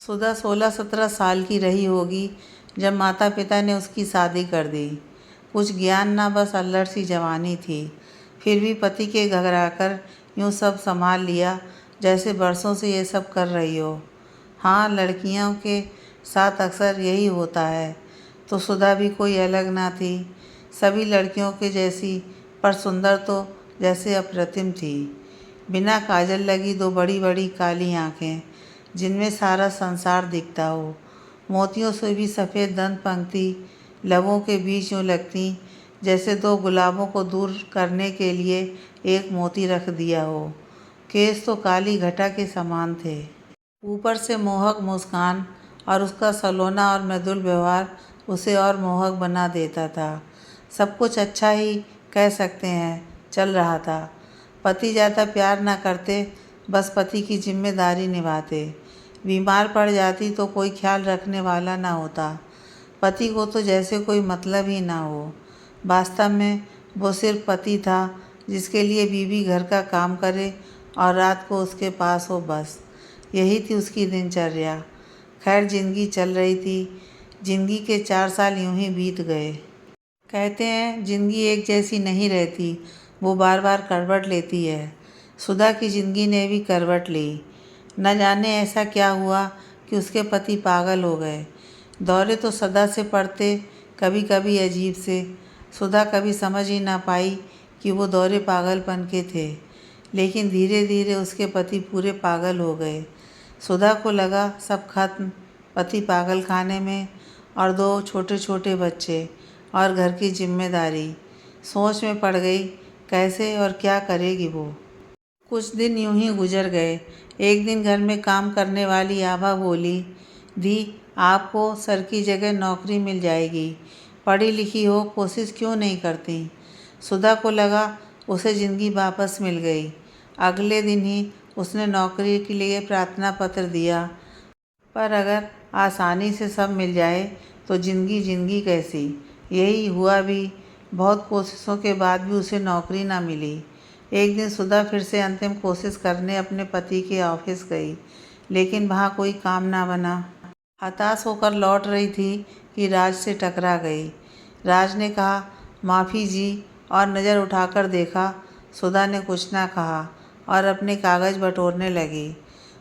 सुधा 16-17 साल की रही होगी जब माता पिता ने उसकी शादी कर दी। कुछ ज्ञान ना, बस अल्लड़ सी जवानी थी। फिर भी पति के घबराकर यूँ सब संभाल लिया जैसे बरसों से ये सब कर रही हो। हाँ, लड़कियों के साथ अक्सर यही होता है। तो सुधा भी कोई अलग ना थी, सभी लड़कियों के जैसी, पर सुंदर तो जैसे अप्रतिम थी। बिना काजल लगी दो बड़ी बड़ी काली आँखें जिनमें सारा संसार दिखता हो। मोतियों से भी सफ़ेद दंत पंक्ति लबों के बीच यूँ लगती जैसे दो गुलाबों को दूर करने के लिए एक मोती रख दिया हो। केस तो काली घटा के समान थे। ऊपर से मोहक मुस्कान और उसका सलोना और मृदुल व्यवहार उसे और मोहक बना देता था। सब कुछ अच्छा ही कह सकते हैं चल रहा था। पति ज़्यादा प्यार ना करते, बस पति की जिम्मेदारी निभाते। बीमार पड़ जाती तो कोई ख्याल रखने वाला ना होता। पति को तो जैसे कोई मतलब ही ना हो। वास्तव में वो सिर्फ पति था जिसके लिए बीवी घर का काम करे और रात को उसके पास हो, बस यही थी उसकी दिनचर्या। खैर, जिंदगी चल रही थी। जिंदगी के 4 साल यूं ही बीत गए। कहते हैं जिंदगी एक जैसी नहीं रहती, वो बार बार करवट लेती है। सुधा की जिंदगी ने भी करवट ली। न जाने ऐसा क्या हुआ कि उसके पति पागल हो गए। दौरे तो सदा से पड़ते, कभी कभी अजीब से। सुधा कभी समझ ही ना पाई कि वो दौरे पागलपन के थे, लेकिन धीरे धीरे उसके पति पूरे पागल हो गए। सुधा को लगा सब खत्म, पति पागल खाने में और 2 छोटे छोटे बच्चे और घर की जिम्मेदारी। सोच में पड़ गई कैसे और क्या करेगी वो। कुछ दिन यूं ही गुजर गए। एक दिन घर में काम करने वाली आभा बोली, दी आपको सर की जगह नौकरी मिल जाएगी, पढ़ी लिखी हो, कोशिश क्यों नहीं करती। सुधा को लगा उसे ज़िंदगी वापस मिल गई। अगले दिन ही उसने नौकरी के लिए प्रार्थना पत्र दिया। पर अगर आसानी से सब मिल जाए तो ज़िंदगी कैसी। यही हुआ भी। बहुत कोशिशों के बाद भी उसे नौकरी ना मिली। एक दिन सुधा फिर से अंतिम कोशिश करने अपने पति के ऑफिस गई, लेकिन वहाँ कोई काम ना बना। हताश होकर लौट रही थी कि राज से टकरा गई। राज ने कहा, माफ़ी जी, और नज़र उठाकर देखा। सुधा ने कुछ ना कहा और अपने कागज़ बटोरने लगी।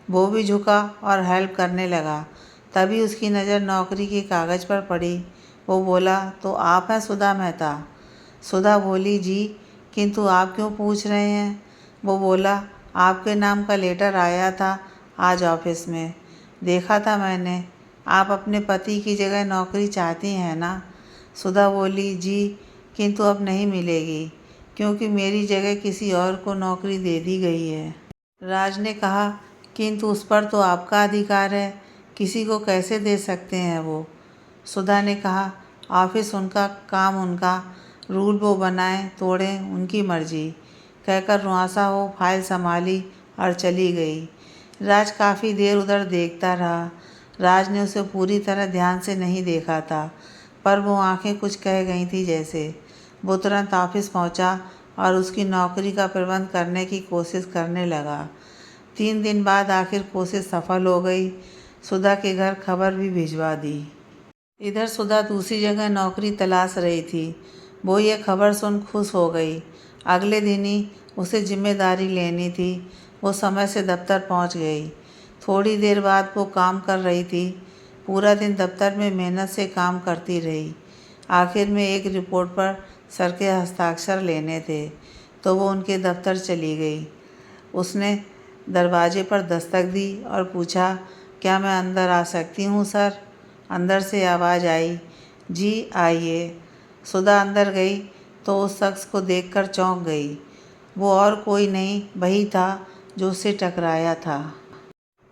वो भी झुका और हेल्प करने लगा। तभी उसकी नज़र नौकरी के कागज़ पर पड़ी। वो बोला, तो आप हैं सुधा मेहता। सुधा बोली, जी, किंतु आप क्यों पूछ रहे हैं। वो बोला, आपके नाम का लेटर आया था आज ऑफिस में, देखा था मैंने। आप अपने पति की जगह नौकरी चाहती हैं ना। सुधा बोली, जी, किंतु अब नहीं मिलेगी, क्योंकि मेरी जगह किसी और को नौकरी दे दी गई है। राज ने कहा, किंतु उस पर तो आपका अधिकार है, किसी को कैसे दे सकते हैं वो। सुधा ने कहा, ऑफिस उनका, काम उनका, रूल वो बनाएं तोड़ें उनकी मर्जी। कहकर रुआंसा हो फाइल संभाली और चली गई। राज काफ़ी देर उधर देखता रहा। राज ने उसे पूरी तरह ध्यान से नहीं देखा था, पर वो आंखें कुछ कह गई थी जैसे। वो तुरंत ऑफिस पहुंचा और उसकी नौकरी का प्रबंध करने की कोशिश करने लगा। 3 दिन बाद आखिर कोशिश सफल हो गई। सुधा के घर खबर भी भिजवा दी। इधर सुधा दूसरी जगह नौकरी तलाश रही थी। वो ये खबर सुन खुश हो गई। अगले दिन ही उसे जिम्मेदारी लेनी थी। वो समय से दफ्तर पहुंच गई। थोड़ी देर बाद वो काम कर रही थी। पूरा दिन दफ्तर में मेहनत से काम करती रही। आखिर में एक रिपोर्ट पर सर के हस्ताक्षर लेने थे, तो वो उनके दफ्तर चली गई। उसने दरवाजे पर दस्तक दी और पूछा, क्या मैं अंदर आ सकती हूँ सर। अंदर से आवाज़ आई, जी आइए। सुधा अंदर गई तो उस शख्स को देखकर चौंक गई। वो और कोई नहीं, वही था जो उससे टकराया था।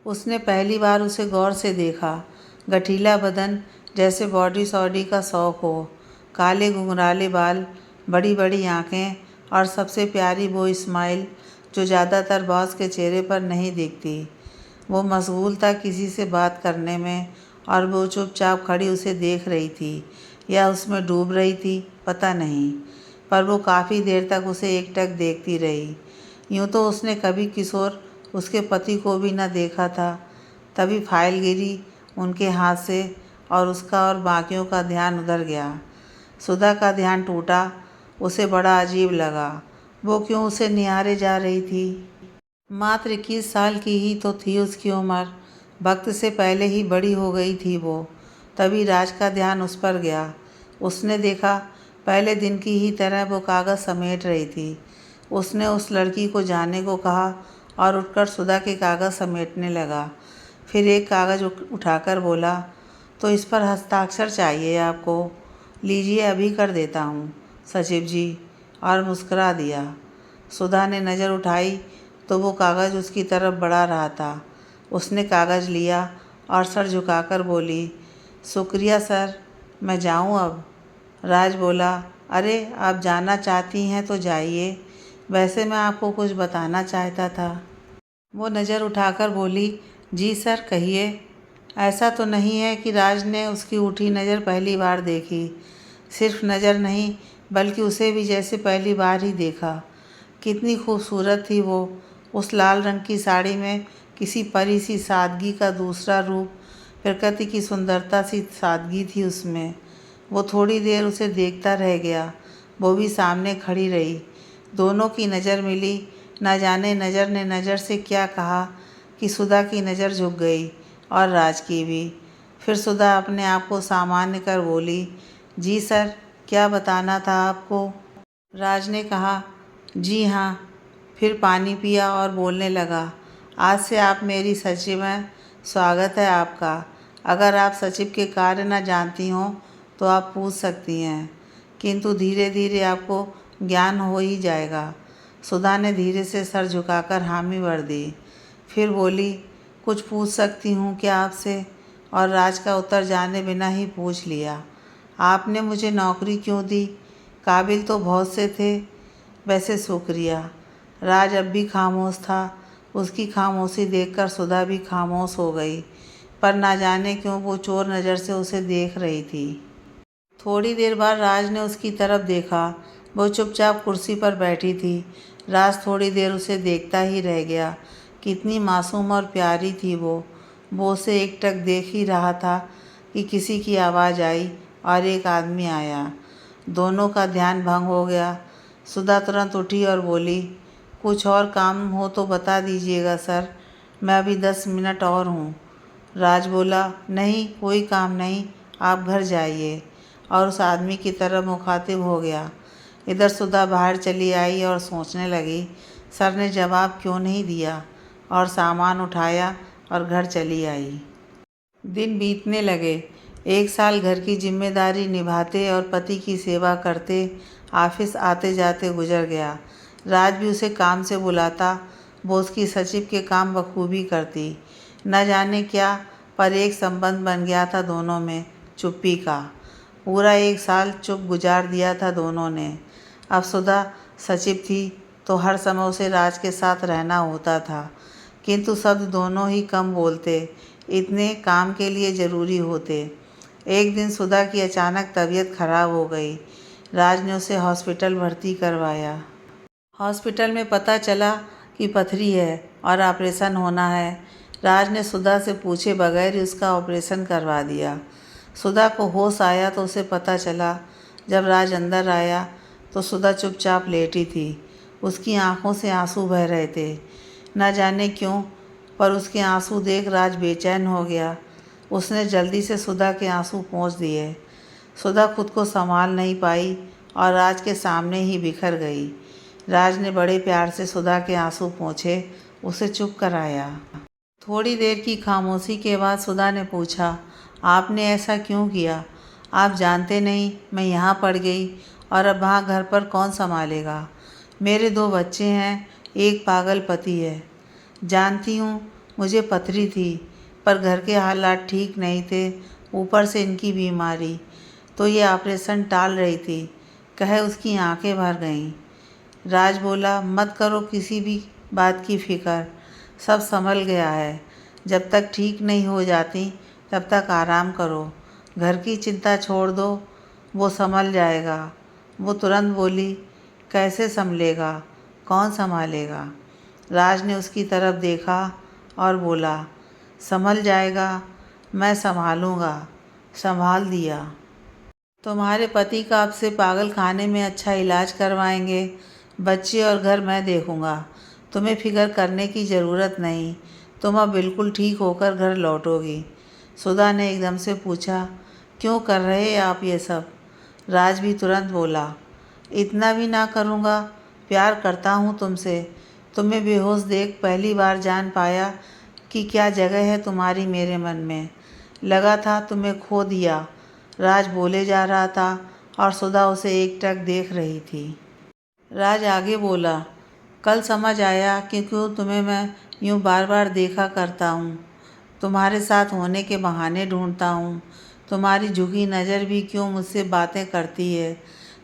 उसने पहली बार उसे गौर से देखा। गठीला बदन, जैसे बॉडी सॉडी का शौक हो, काले घुंघराले बाल, बड़ी बड़ी आँखें और सबसे प्यारी वो स्माइल जो ज़्यादातर बॉस के चेहरे पर नहीं दिखती। वो मशगूल था किसी से बात करने में, और वो चुपचाप खड़ी उसे देख रही थी या उसमें डूब रही थी, पता नहीं। पर वो काफ़ी देर तक उसे एकटक देखती रही। यूँ तो उसने कभी किशोर, उसके पति को भी न देखा था। तभी फाइल गिरी उनके हाथ से और उसका और बाकियों का ध्यान उधर गया। सुधा का ध्यान टूटा। उसे बड़ा अजीब लगा। वो क्यों उसे निहारे जा रही थी। मात्र 21 साल की ही तो थी उसकी उम्र। वक्त से पहले ही बड़ी हो गई थी वो। तभी राज का ध्यान उस पर गया। उसने देखा पहले दिन की ही तरह वो कागज़ समेट रही थी। उसने उस लड़की को जाने को कहा और उठकर सुधा के कागज़ समेटने लगा। फिर एक कागज़ उठाकर बोला, तो इस पर हस्ताक्षर चाहिए आपको? लीजिए, अभी कर देता हूँ सचिव जी। और मुस्करा दिया। सुधा ने नज़र उठाई तो वो कागज़ उसकी तरफ बढ़ा रहा था। उसने कागज़ लिया और सर झुकाकर बोली, शुक्रिया सर, मैं जाऊँ अब? राज बोला, अरे आप जाना चाहती हैं तो जाइए, वैसे मैं आपको कुछ बताना चाहता था। वो नज़र उठाकर बोली, जी सर, कहिए। ऐसा तो नहीं है कि राज ने उसकी उठी नज़र पहली बार देखी। सिर्फ नज़र नहीं बल्कि उसे भी जैसे पहली बार ही देखा। कितनी खूबसूरत थी वो। उस लाल रंग की साड़ी में किसी परी सी सादगी का दूसरा रूप। प्रकृति की सुंदरता सी सादगी थी उसमें। वो थोड़ी देर उसे देखता रह गया। वो भी सामने खड़ी रही। दोनों की नज़र मिली। न जाने नज़र ने नज़र से क्या कहा कि सुधा की नज़र झुक गई और राज की भी। फिर सुधा अपने आप को सामान्य कर बोली, जी सर, क्या बताना था आपको? राज ने कहा, जी हाँ। फिर पानी पिया और बोलने लगा, आज से आप मेरी सचिव हैं। स्वागत है आपका। अगर आप सचिव के कार्य न जानती हों तो आप पूछ सकती हैं, किंतु धीरे धीरे आपको ज्ञान हो ही जाएगा। सुधा ने धीरे से सर झुकाकर हामी भर दी। फिर बोली, कुछ पूछ सकती हूँ क्या आपसे? और राज का उत्तर जाने बिना ही पूछ लिया, आपने मुझे नौकरी क्यों दी? काबिल तो बहुत से थे। वैसे शुक्रिया। राज अब भी खामोश था। उसकी खामोशी देखकर सुधा भी खामोश हो गई, पर ना जाने क्यों वो चोर नज़र से उसे देख रही थी। थोड़ी देर बाद राज ने उसकी तरफ देखा। वो चुपचाप कुर्सी पर बैठी थी। राज थोड़ी देर उसे देखता ही रह गया। कितनी मासूम और प्यारी थी वो। उसे एकटक देख ही रहा था कि किसी की आवाज़ आई और एक आदमी आया। दोनों का ध्यान भंग हो गया। सुधा तुरंत उठी और बोली, कुछ और काम हो तो बता दीजिएगा सर, मैं अभी 10 मिनट और हूँ। राज बोला, नहीं, कोई काम नहीं, आप घर जाइए। और उस आदमी की तरफ मुखातिब हो गया। इधर सुधा बाहर चली आई और सोचने लगी, सर ने जवाब क्यों नहीं दिया, और सामान उठाया और घर चली आई। दिन बीतने लगे। 1 साल घर की जिम्मेदारी निभाते और पति की सेवा करते ऑफिस आते जाते गुजर गया। राज भी उसे काम से बुलाता। वो उसकी सचिव के काम बखूबी करती। न जाने क्या, पर एक संबंध बन गया था दोनों में, चुप्पी का। पूरा 1 साल चुप गुजार दिया था दोनों ने। अब सुधा सचिव थी तो हर समय उसे राज के साथ रहना होता था, किंतु शब्द दोनों ही कम बोलते, इतने काम के लिए ज़रूरी होते। एक दिन सुधा की अचानक तबीयत खराब हो गई। राज ने उसे हॉस्पिटल भर्ती करवाया। हॉस्पिटल में पता चला कि पथरी है और ऑपरेशन होना है। राज ने सुधा से पूछे बगैर ही उसका ऑपरेशन करवा दिया। सुधा को होश आया तो उसे पता चला। जब राज अंदर आया तो सुधा चुपचाप लेटी थी। उसकी आंखों से आंसू बह रहे थे। न जाने क्यों, पर उसके आंसू देख राज बेचैन हो गया। उसने जल्दी से सुधा के आंसू पोंछ दिए। सुधा खुद को संभाल नहीं पाई और राज के सामने ही बिखर गई। राज ने बड़े प्यार से सुधा के आंसू पोंछे, उसे चुप कराया। थोड़ी देर की खामोशी के बाद सुधा ने पूछा, आपने ऐसा क्यों किया? आप जानते नहीं मैं यहाँ पड़ गई और अब वहाँ घर पर कौन संभालेगा? मेरे 2 बच्चे हैं, एक पागल पति है। जानती हूँ, मुझे पथरी थी, पर घर के हालात ठीक नहीं थे, ऊपर से इनकी बीमारी, तो ये ऑपरेशन टाल रही थी, कहे उसकी आंखें भर गईं। राज बोला, मत करो किसी भी बात की फ़िक्र, सब संभल गया है। जब तक ठीक नहीं हो जाती तब तक आराम करो, घर की चिंता छोड़ दो, वो संभल जाएगा। वो तुरंत बोली, कैसे संभलेगा, कौन संभालेगा? राज ने उसकी तरफ देखा और बोला, संभल जाएगा, मैं संभालूँगा। संभाल दिया। तुम्हारे पति का आपसे पागल खाने में अच्छा इलाज करवाएंगे। बच्चे और घर मैं देखूँगा। तुम्हें फिक्र करने की ज़रूरत नहीं। तुम अब बिल्कुल ठीक होकर घर लौटोगी। सुधा ने एकदम से पूछा, क्यों कर रहे आप ये सब? राज भी तुरंत बोला, इतना भी ना करूँगा। प्यार करता हूँ तुमसे। तुम्हें बेहोश देख पहली बार जान पाया कि क्या जगह है तुम्हारी मेरे मन में। लगा था तुम्हें खो दिया। राज बोले जा रहा था और सुधा उसे एकटक देख रही थी। राज आगे बोला, कल समझ आया कि क्यों तुम्हें मैं यूँ बार बार देखा करता हूँ। तुम्हारे साथ होने के बहाने ढूंढता हूँ। तुम्हारी झुकी नज़र भी क्यों मुझसे बातें करती है।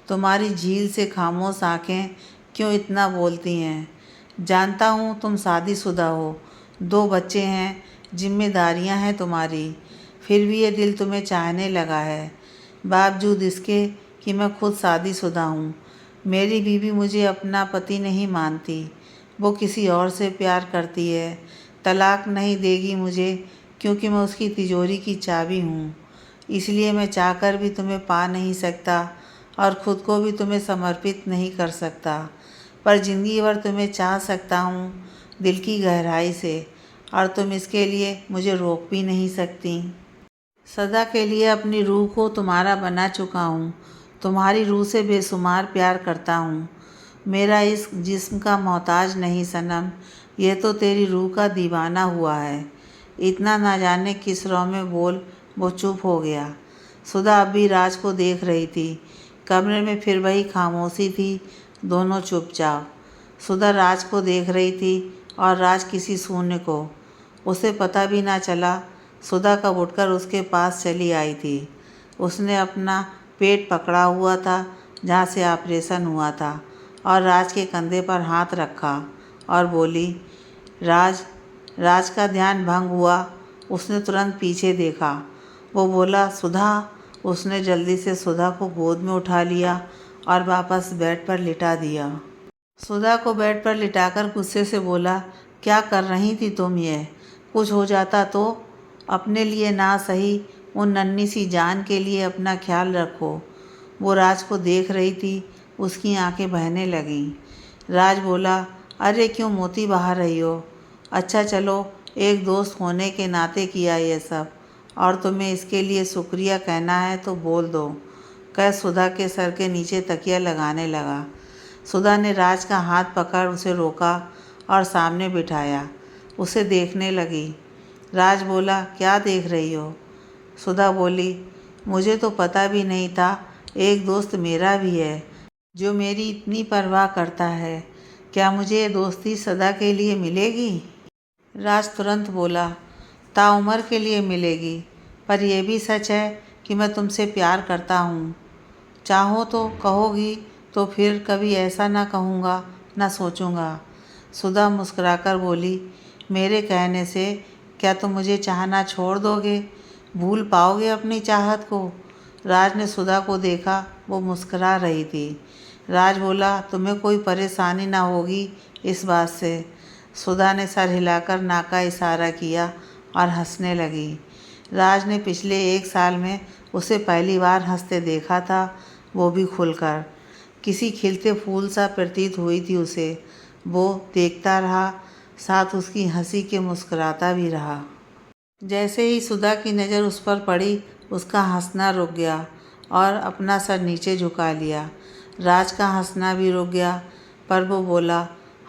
तुम्हारी झील से खामोश आँखें क्यों इतना बोलती हैं। जानता हूँ तुम शादीशुदा हो, 2 बच्चे हैं, जिम्मेदारियाँ हैं तुम्हारी। फिर भी ये दिल तुम्हें चाहने लगा है, बावजूद इसके कि मैं खुद शादीशुदा हूँ। मेरी बीवी मुझे अपना पति नहीं मानती। वो किसी और से प्यार करती है। तलाक नहीं देगी मुझे क्योंकि मैं उसकी तिजोरी की चाबी हूँ। इसलिए मैं चाहकर भी तुम्हें पा नहीं सकता और ख़ुद को भी तुम्हें समर्पित नहीं कर सकता। पर ज़िंदगी भर तुम्हें चाह सकता हूँ, दिल की गहराई से, और तुम इसके लिए मुझे रोक भी नहीं सकती। सदा के लिए अपनी रूह को तुम्हारा बना चुका हूँ। तुम्हारी रूह से बेशुमार प्यार करता हूँ। मेरा इस जिस्म का मोहताज नहीं सनम, ये तो तेरी रूह का दीवाना हुआ है। इतना ना जाने किस रौ में बोल वो चुप हो गया। सुधा अब भी राज को देख रही थी। कमरे में फिर वही खामोशी थी, दोनों चुपचाप। सुधा राज को देख रही थी और राज किसी शून्य को। उसे पता भी ना चला सुधा कब उठकर उसके पास चली आई थी। उसने अपना पेट पकड़ा हुआ था जहाँ से ऑपरेशन हुआ था और राज के कंधे पर हाथ रखा और बोली, राज। राज का ध्यान भंग हुआ। उसने तुरंत पीछे देखा। वो बोला, सुधा। उसने जल्दी से सुधा को गोद में उठा लिया और वापस बेड पर लिटा दिया। सुधा को बेड पर लिटाकर गुस्से से बोला, क्या कर रही थी तुम ये? कुछ हो जाता तो? अपने लिए ना सही, उन नन्ही सी जान के लिए अपना ख्याल रखो। वो राज को देख रही थी। उसकी आंखें बहने लगीं। राज बोला, अरे क्यों मोती बहा रही हो? अच्छा चलो, एक दोस्त होने के नाते किया ये सब, और तुम्हें इसके लिए शुक्रिया कहना है तो बोल दो। कह सुधा के सर के नीचे तकिया लगाने लगा। सुधा ने राज का हाथ पकड़ उसे रोका और सामने बिठाया। उसे देखने लगी। राज बोला, क्या देख रही हो? सुधा बोली, मुझे तो पता भी नहीं था एक दोस्त मेरा भी है जो मेरी इतनी परवाह करता है। क्या मुझे ये दोस्ती सदा के लिए मिलेगी? राज तुरंत बोला, ताउम्र के लिए मिलेगी। पर यह भी सच है कि मैं तुमसे प्यार करता हूँ। चाहो तो कहोगी तो फिर कभी ऐसा ना कहूँगा, ना सोचूंगा। सुधा मुस्कुराकर बोली, मेरे कहने से क्या तुम मुझे चाहना छोड़ दोगे? भूल पाओगे अपनी चाहत को? राज ने सुधा को देखा, वो मुस्कुरा रही थी। राज बोला, तुम्हें कोई परेशानी ना होगी इस बात से? सुधा ने सर हिलाकर ना का इशारा किया और हंसने लगी। राज ने पिछले 1 साल में उसे पहली बार हंसते देखा था, वो भी खुलकर। किसी खिलते फूल सा प्रतीत हुई थी उसे। वो देखता रहा, साथ उसकी हंसी के मुस्कुराता भी रहा। जैसे ही सुधा की नज़र उस पर पड़ी, उसका हंसना रुक गया और अपना सर नीचे झुका लिया। राज का हंसना भी रुक गया, पर वो बोला,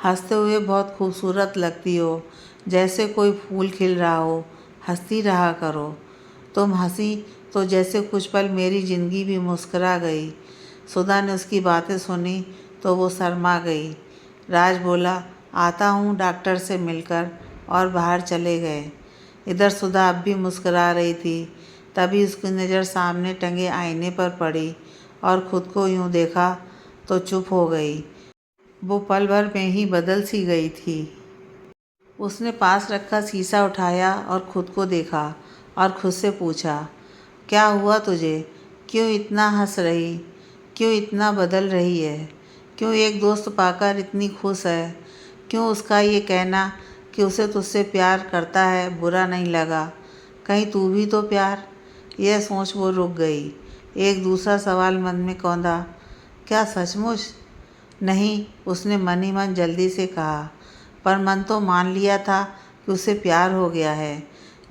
हंसते हुए बहुत खूबसूरत लगती हो, जैसे कोई फूल खिल रहा हो। हंसती रहा करो। तुम हंसी तो जैसे कुछ पल मेरी ज़िंदगी भी मुस्कुरा गई। सुधा ने उसकी बातें सुनी तो वो शर्मा गई। राज बोला, आता हूँ डॉक्टर से मिलकर, और बाहर चले गए। इधर सुधा अब भी मुस्कुरा रही थी। तभी उसकी नज़र सामने टंगे आईने पर पड़ी और ख़ुद को यूँ देखा तो चुप हो गई। वो पल भर में ही बदल सी गई थी। उसने पास रखा शीशा उठाया और ख़ुद को देखा और खुद से पूछा, क्या हुआ तुझे? क्यों इतना हंस रही? क्यों इतना बदल रही है? क्यों एक दोस्त पाकर इतनी खुश है? क्यों उसका ये कहना कि उसे तुझसे प्यार करता है बुरा नहीं लगा, कहीं तू भी तो प्यार। यह सोच वो रुक गई। एक दूसरा सवाल मन में कौंधा, क्या सचमुच? नहीं, उसने मन ही मन जल्दी से कहा, पर मन तो मान लिया था कि उसे प्यार हो गया है।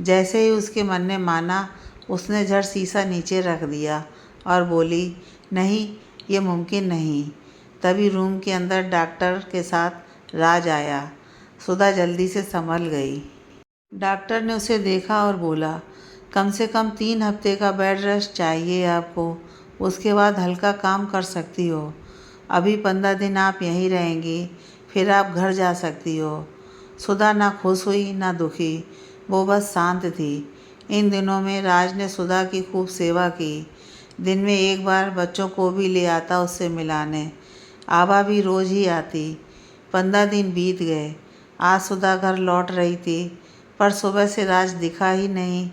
जैसे ही उसके मन ने माना, उसने झट शीशा नीचे रख दिया और बोली, नहीं, ये मुमकिन नहीं। तभी रूम के अंदर डॉक्टर के साथ राज आया। सुधा जल्दी से संभल गई। डॉक्टर ने उसे देखा और बोला, कम से कम 3 हफ्ते का बेड रेस्ट चाहिए आपको, उसके बाद हल्का काम कर सकती हो। अभी 15 दिन आप यहीं रहेंगी, फिर आप घर जा सकती हो। सुधा ना खुश हुई ना दुखी, वो बस शांत थी। इन दिनों में राज ने सुधा की खूब सेवा की। दिन में एक बार बच्चों को भी ले आता उससे मिलाने। आभा भी रोज़ ही आती। 15 दिन बीत गए। आज सुधा घर लौट रही थी, पर सुबह से राज दिखा ही नहीं।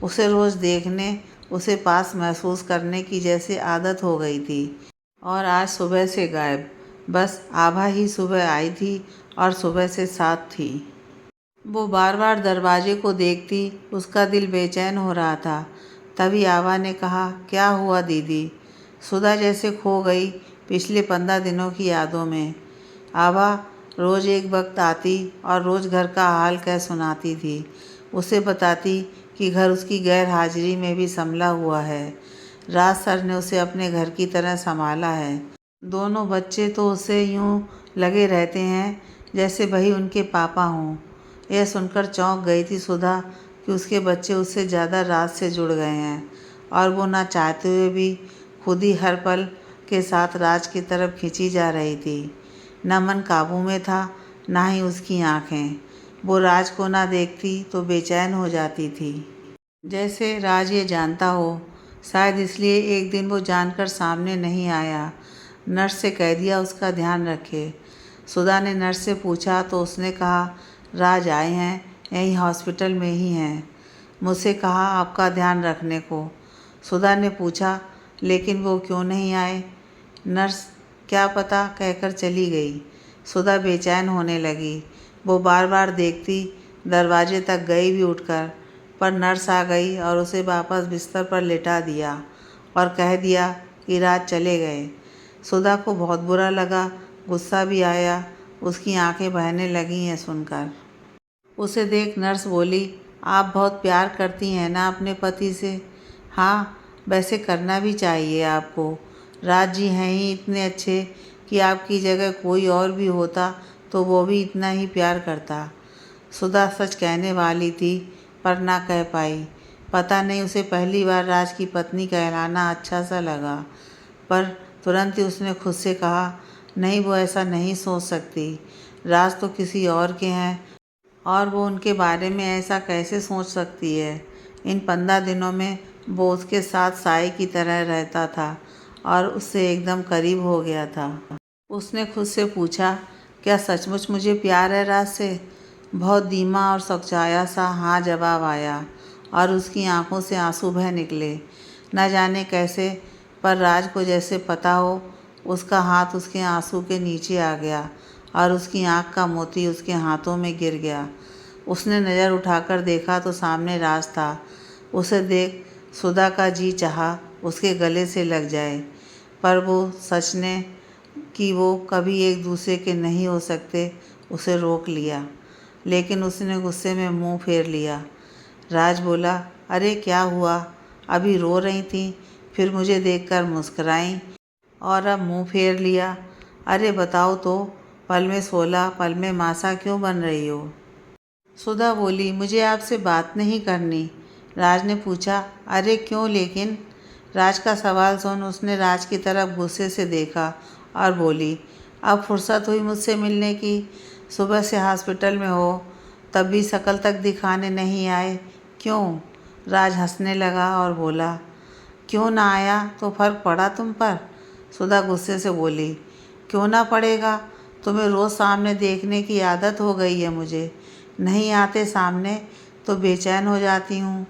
उसे रोज़ देखने, उसे पास महसूस करने की जैसे आदत हो गई थी, और आज सुबह से गायब। बस आभा ही सुबह आई थी और सुबह से साथ थी। वो बार बार दरवाजे को देखती, उसका दिल बेचैन हो रहा था। तभी आभा ने कहा, क्या हुआ दीदी? सुधा जैसे खो गई पिछले 15 दिनों की यादों में। आभा रोज़ एक वक्त आती और रोज़ घर का हाल कह सुनाती थी। उसे बताती कि घर उसकी गैर हाजिरी में भी संभला हुआ है। राज सर ने उसे अपने घर की तरह संभाला है। दोनों बच्चे तो उसे यूं लगे रहते हैं जैसे वही उनके पापा हों। यह सुनकर चौंक गई थी सुधा कि उसके बच्चे उससे ज़्यादा राज से जुड़ गए हैं, और वो ना चाहते हुए भी खुद ही हर पल के साथ राज की तरफ खींची जा रही थी। न मन काबू में था, ना ही उसकी आँखें। वो राज को ना देखती तो बेचैन हो जाती थी, जैसे राज ये जानता हो। शायद इसलिए एक दिन वो जानकर सामने नहीं आया। नर्स से कह दिया उसका ध्यान रखे। सुधा ने नर्स से पूछा तो उसने कहा, राज आए हैं, यहीं हॉस्पिटल में ही हैं। मुझसे कहा आपका ध्यान रखने को। सुधा ने पूछा, लेकिन वो क्यों नहीं आए? नर्स क्या पता कहकर चली गई। सुधा बेचैन होने लगी। वो बार बार देखती, दरवाजे तक गई भी उठकर, पर नर्स आ गई और उसे वापस बिस्तर पर लेटा दिया और कह दिया कि राज चले गए। सुधा को बहुत बुरा लगा, गुस्सा भी आया। उसकी आंखें बहने लगी हैं सुनकर। उसे देख नर्स बोली, आप बहुत प्यार करती हैं ना अपने पति से? हाँ, वैसे करना भी चाहिए आपको। राज जी हैं ही इतने अच्छे कि आपकी जगह कोई और भी होता तो वो भी इतना ही प्यार करता। सुधा सच कहने वाली थी, पर ना कह पाई। पता नहीं उसे पहली बार राज की पत्नी कहलाना अच्छा सा लगा, पर तुरंत ही उसने खुद से कहा, नहीं, वो ऐसा नहीं सोच सकती। राज तो किसी और के हैं, और वो उनके बारे में ऐसा कैसे सोच सकती है? इन 15 दिनों में वो उसके साथ साए की तरह रहता था और उससे एकदम करीब हो गया था। उसने खुद से पूछा, क्या सचमुच मुझे प्यार है राज से? बहुत धीमा और सकुचाया सा हाँ जवाब आया, और उसकी आंखों से आंसू बह निकले। न जाने कैसे, पर राज को जैसे पता हो। उसका हाथ उसके आंसू के नीचे आ गया और उसकी आंख का मोती उसके हाथों में गिर गया। उसने नज़र उठाकर देखा तो सामने राज था। उसे देख सुधा का जी चाहा उसके गले से लग जाए, पर वो सच ने कि वो कभी एक दूसरे के नहीं हो सकते, उसे रोक लिया। लेकिन उसने गुस्से में मुंह फेर लिया। राज बोला, अरे क्या हुआ? अभी रो रही थी, फिर मुझे देखकर मुस्कुराई और अब मुंह फेर लिया। अरे बताओ तो, पल में 16 पल में मासा क्यों बन रही हो? सुधा बोली, मुझे आपसे बात नहीं करनी। राज ने पूछा, अरे क्यों लेकिन? राज का सवाल सुन उसने राज की तरफ गुस्से से देखा और बोली, अब फुर्सत हुई मुझसे मिलने की? सुबह से हॉस्पिटल में हो, तब भी शक्ल तक दिखाने नहीं आए, क्यों? राज हंसने लगा और बोला, क्यों ना आया तो फ़र्क पड़ा तुम पर? सुधा गुस्से से बोली, क्यों ना पड़ेगा? तुम्हें रोज़ सामने देखने की आदत हो गई है मुझे। नहीं आते सामने तो बेचैन हो जाती हूँ।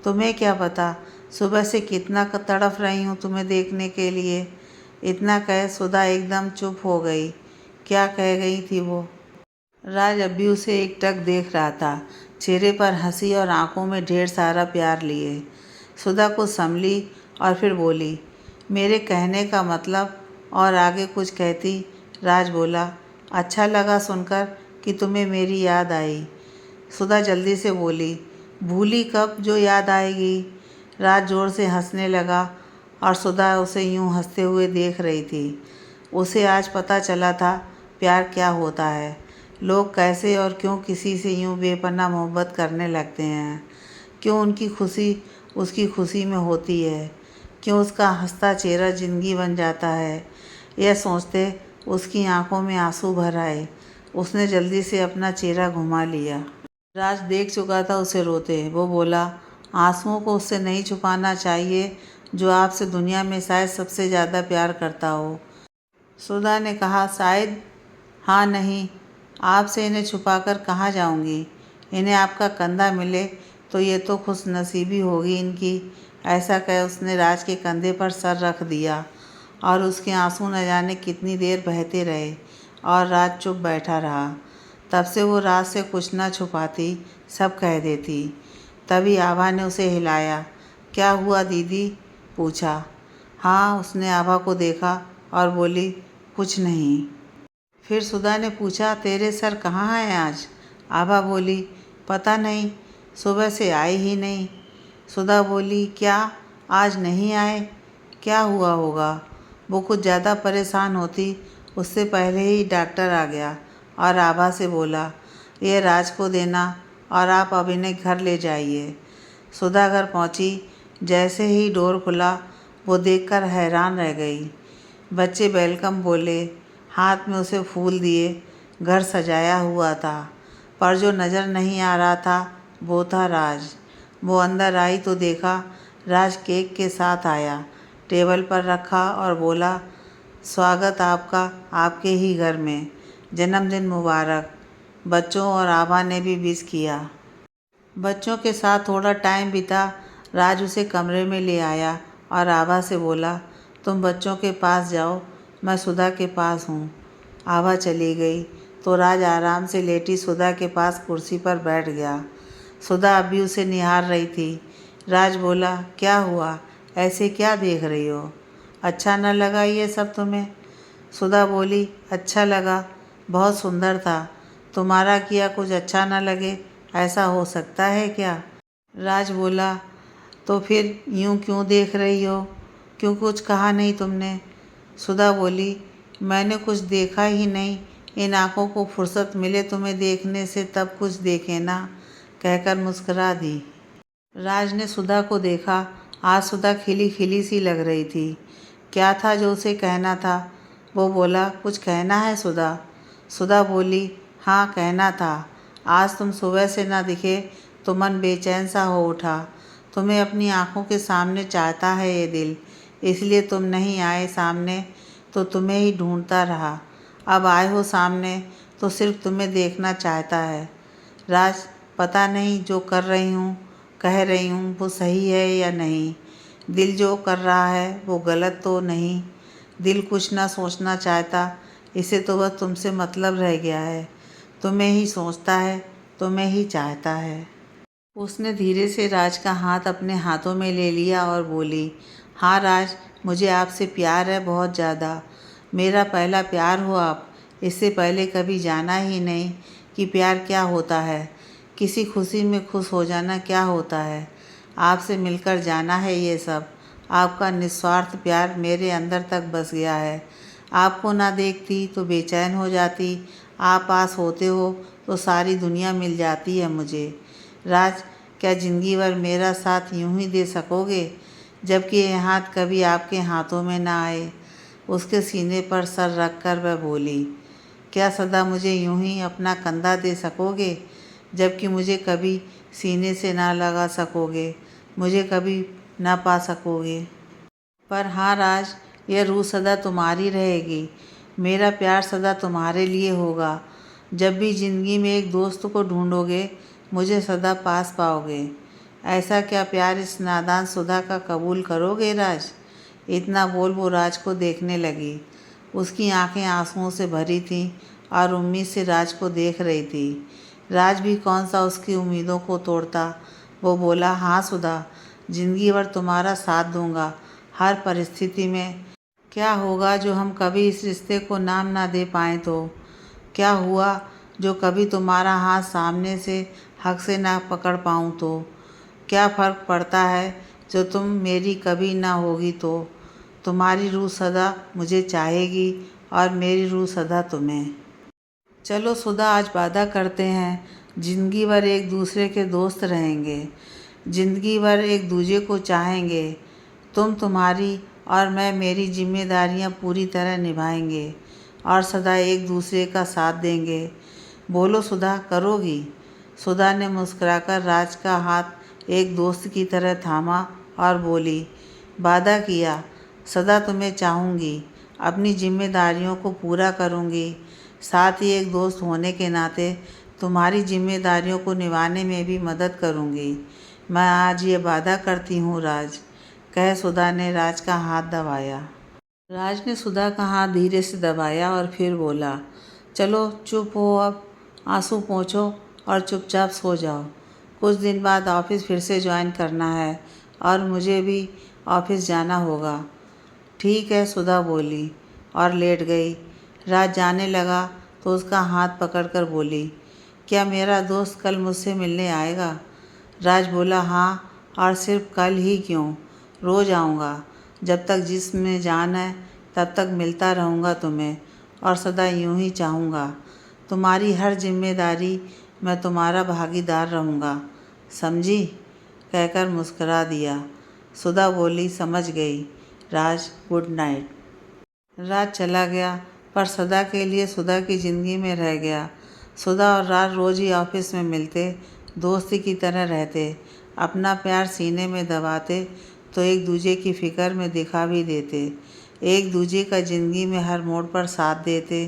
तुम्हें क्या पता सुबह से कितना तड़फ रही हूँ तुम्हें देखने के लिए। इतना कह सुधा एकदम चुप हो गई। क्या कह गई थी वो? राज अब भी उसे एकटक देख रहा था, चेहरे पर हंसी और आंखों में ढेर सारा प्यार लिए। सुधा कुछ संभली और फिर बोली, मेरे कहने का मतलब, और आगे कुछ कहती राज बोला, अच्छा लगा सुनकर कि तुम्हें मेरी याद आई। सुधा जल्दी से बोली, भूली कब जो याद आएगी। राज ज़ोर से हंसने लगा और सुधा उसे यूं हंसते हुए देख रही थी। उसे आज पता चला था प्यार क्या होता है, लोग कैसे और क्यों किसी से यूं बेपनाह मोहब्बत करने लगते हैं, क्यों उनकी खुशी उसकी खुशी में होती है, क्यों उसका हंसता चेहरा ज़िंदगी बन जाता है। यह सोचते उसकी आंखों में आंसू भर आए। उसने जल्दी से अपना चेहरा घुमा लिया। राज देख चुका था उसे रोते। वो बोला, आंसुओं को उससे नहीं छुपाना चाहिए जो आपसे दुनिया में शायद सबसे ज़्यादा प्यार करता हो। सुधा ने कहा, शायद? हाँ, नहीं, आपसे इन्हें छुपाकर कहाँ जाऊंगी। इन्हें आपका कंधा मिले तो ये तो खुशनसीबी होगी इनकी। ऐसा कह उसने राज के कंधे पर सर रख दिया और उसके आंसू न जाने कितनी देर बहते रहे और राज चुप बैठा रहा। तब से वो राज से कुछ न छुपाती, सब कह देती। तभी आभा ने उसे हिलाया। क्या हुआ दीदी? पूछा। हाँ, उसने आभा को देखा और बोली, कुछ नहीं। फिर सुधा ने पूछा, तेरे सर कहाँ हैं आज? आभा बोली, पता नहीं, सुबह से आए ही नहीं। सुधा बोली, क्या आज नहीं आए? क्या हुआ होगा? वो कुछ ज़्यादा परेशान होती उससे पहले ही डॉक्टर आ गया और आभा से बोला, ये राज को देना और आप अब इन्हें घर ले जाइए। सुधा घर पहुंची। जैसे ही डोर खुला वो देखकर हैरान रह गई। बच्चे वेलकम बोले, हाथ में उसे फूल दिए। घर सजाया हुआ था, पर जो नज़र नहीं आ रहा था वो था राज। वो अंदर आई तो देखा राज केक के साथ आया, टेबल पर रखा और बोला, स्वागत आपका आपके ही घर में, जन्मदिन मुबारक। बच्चों और आभा ने भी विश किया। बच्चों के साथ थोड़ा टाइम बिता राज उसे कमरे में ले आया और आभा से बोला, तुम बच्चों के पास जाओ, मैं सुधा के पास हूँ। आभा चली गई तो राज आराम से लेटी सुधा के पास कुर्सी पर बैठ गया। सुधा अभी उसे निहार रही थी। राज बोला, क्या हुआ, ऐसे क्या देख रही हो? अच्छा न लगा ये सब तुम्हें? सुधा बोली, अच्छा लगा, बहुत सुंदर था। तुम्हारा किया कुछ अच्छा न लगे, ऐसा हो सकता है क्या? राज बोला, तो फिर यूं क्यों देख रही हो? क्यों कुछ कहा नहीं तुमने? सुधा बोली, मैंने कुछ देखा ही नहीं, इन आँखों को फुर्सत मिले तुम्हें देखने से तब कुछ देखे ना, कहकर मुस्कुरा दी। राज ने सुधा को देखा। आज सुधा खिली खिली सी लग रही थी। क्या था जो उसे कहना था? वो बोला, कुछ कहना है सुधा? सुधा बोली, हाँ कहना था। आज तुम सुबह से ना दिखे तो मन बेचैन सा हो उठा। तुम्हें अपनी आंखों के सामने चाहता है ये दिल, इसलिए तुम नहीं आए सामने तो तुम्हें ही ढूंढता रहा। अब आए हो सामने तो सिर्फ तुम्हें देखना चाहता है। राज, पता नहीं जो कर रही हूँ कह रही हूँ वो सही है या नहीं। दिल जो कर रहा है वो गलत तो नहीं। दिल कुछ ना सोचना चाहता, इसे तो बस तुमसे मतलब रह गया है। तुम्हें ही सोचता है, तुम्हें ही चाहता है। उसने धीरे से राज का हाथ अपने हाथों में ले लिया और बोली, हाँ राज, मुझे आपसे प्यार है, बहुत ज़्यादा। मेरा पहला प्यार हो आप। इससे पहले कभी जाना ही नहीं कि प्यार क्या होता है, किसी खुशी में खुश हो जाना क्या होता है। आपसे मिलकर जाना है ये सब। आपका निस्वार्थ प्यार मेरे अंदर तक बस गया है। आपको ना देखती तो बेचैन हो जाती, आप पास होते हो तो सारी दुनिया मिल जाती है मुझे। राज, क्या ज़िंदगी भर मेरा साथ यूं ही दे सकोगे, जबकि ये हाथ कभी आपके हाथों में ना आए? उसके सीने पर सर रख कर वह बोली, क्या सदा मुझे यूं ही अपना कंधा दे सकोगे, जबकि मुझे कभी सीने से ना लगा सकोगे, मुझे कभी ना पा सकोगे? पर हाँ राज, यह रूह सदा तुम्हारी रहेगी। मेरा प्यार सदा तुम्हारे लिए होगा। जब भी ज़िंदगी में एक दोस्त को ढूंढोगे मुझे सदा पास पाओगे। ऐसा क्या प्यार इस नादान सुधा का कबूल करोगे राज? इतना बोल वो राज को देखने लगी। उसकी आंखें आंसुओं से भरी थीं और उम्मीद से राज को देख रही थी। राज भी कौन सा उसकी उम्मीदों को तोड़ता। वो बोला, हाँ सुधा, ज़िंदगी भर तुम्हारा साथ दूंगा हर परिस्थिति में। क्या होगा जो हम कभी इस रिश्ते को नाम ना दे पाएँ तो? क्या हुआ जो कभी तुम्हारा हाथ सामने से हक से ना पकड़ पाऊँ तो? क्या फ़र्क पड़ता है जो तुम मेरी कभी ना होगी तो? तुम्हारी रूह सदा मुझे चाहेगी और मेरी रूह सदा तुम्हें। चलो सुधा, आज वादा करते हैं ज़िंदगी भर एक दूसरे के दोस्त रहेंगे, ज़िंदगी भर एक दूजे को चाहेंगे। तुम तुम्हारी और मैं मेरी जिम्मेदारियां पूरी तरह निभाएंगे और सदा एक दूसरे का साथ देंगे। बोलो सुधा, करोगी? सुधा ने मुस्कुराकर राज का हाथ एक दोस्त की तरह थामा और बोली, वादा किया, सदा तुम्हें चाहूँगी, अपनी जिम्मेदारियों को पूरा करूँगी, साथ ही एक दोस्त होने के नाते तुम्हारी जिम्मेदारियों को निभाने में भी मदद करूँगी। मैं आज ये वादा करती हूँ राज, कह सुधा ने राज का हाथ दबाया। राज ने सुधा का हाथ धीरे से दबाया और फिर बोला, चलो चुप हो, अब आंसू पोंछो और चुपचाप सो जाओ। कुछ दिन बाद ऑफिस फिर से ज्वाइन करना है और मुझे भी ऑफिस जाना होगा। ठीक है, सुधा बोली और लेट गई। राज जाने लगा तो उसका हाथ पकड़कर बोली, क्या मेरा दोस्त कल मुझसे मिलने आएगा? राज बोला, हाँ, और सिर्फ कल ही क्यों, रोज़ आऊँगा। जब तक जिस्म में जान है तब तक मिलता रहूँगा तुम्हें और सदा यूँ ही चाहूँगा। तुम्हारी हर जिम्मेदारी मैं तुम्हारा भागीदार रहूँगा, समझी? कहकर मुस्करा दिया। सुधा बोली, समझ गई राज, गुड नाइट। राज चला गया पर सदा के लिए सुधा की ज़िंदगी में रह गया। सुधा और राज रोज़ ही ऑफिस में मिलते, दोस्ती की तरह रहते, अपना प्यार सीने में दबाते तो एक दूजे की फ़िक्र में दिखा भी देते, एक दूजे का ज़िंदगी में हर मोड़ पर साथ देते,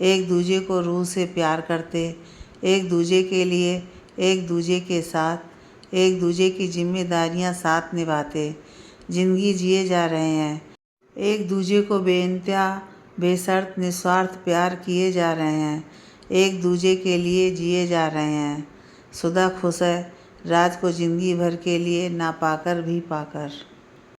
एक दूजे को रूह से प्यार करते, एक दूजे के लिए, एक दूजे के साथ, एक दूजे की जिम्मेदारियां साथ निभाते ज़िंदगी जिए जा रहे हैं, एक दूजे को बेइंतहा बेशर्त निस्वार्थ प्यार किए जा रहे हैं, एक दूजे के लिए जिए जा रहे हैं। सुधा खुश है राज को ज़िंदगी भर के लिए ना पाकर भी पाकर।